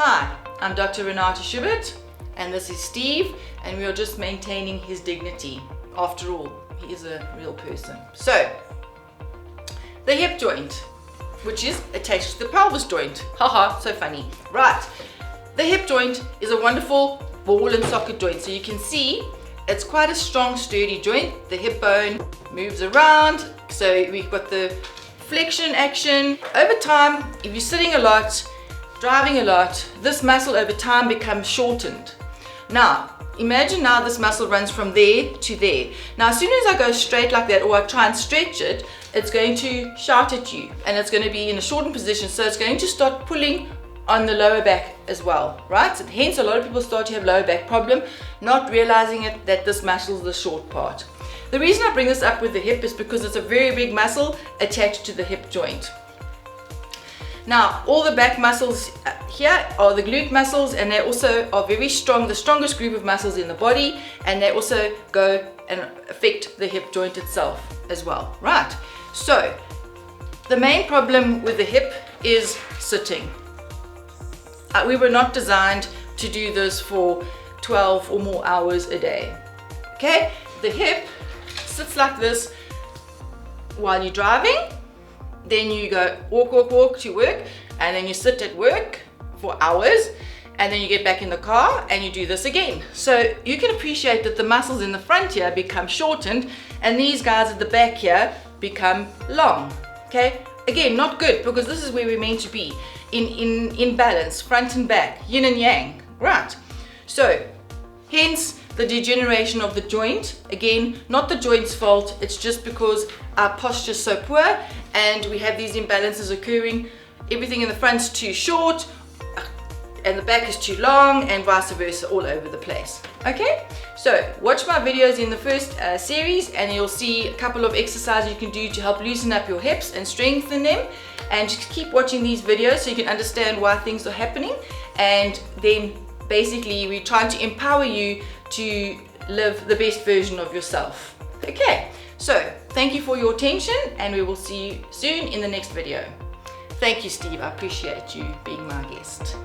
Hi, I'm Dr. Renata Schubert, and this is Steve, and we are just maintaining his dignity. After all, he is a real person. So, the hip joint, which is attached to the pelvis joint. Haha, so funny. Right, the hip joint is a wonderful ball and socket joint. So you can see it's quite a strong, sturdy joint. The hip bone moves around, so we've got the flexion action. Over time, if you're sitting a lot, driving a lot, this muscle over time becomes shortened. Now, imagine now this muscle runs from there to there. Now, as soon as I go straight like that, or I try and stretch it, it's going to shout at you, and it's going to be in a shortened position, so it's going to start pulling on the lower back as well, right? So hence, a lot of people start to have lower back problem, not realizing it that this muscle is the short part. The reason I bring this up with the hip is because it's a very big muscle attached to the hip joint. Now, all the back muscles here are the glute muscles, and they also are very strong, the strongest group of muscles in the body, and they also go and affect the hip joint itself as well, right? So, the main problem with the hip is sitting. We were not designed to do this for 12 or more hours a day, okay? The hip sits like this while you're driving. Then you go walk to work, and then you sit at work for hours, and then you get back in the car and you do this again. So you can appreciate that the muscles in the front here become shortened, and these guys at the back here become long, okay? Again, not good, because this is where we're meant to be, in balance, front and back, yin and yang, right? So hence the degeneration of the joint. Again, not the joint's fault, it's just because our posture is so poor and we have these imbalances occurring. Everything in the front's too short and the back is too long, and vice versa, all over the place. Okay, so watch my videos in the first series, and you'll see a couple of exercises you can do to help loosen up your hips and strengthen them. And just keep watching these videos so you can understand why things are happening, and then basically we're trying to empower you to live the best version of yourself. Okay, so thank you for your attention, and we will see you soon in the next video. Thank you, Steve. I appreciate you being my guest.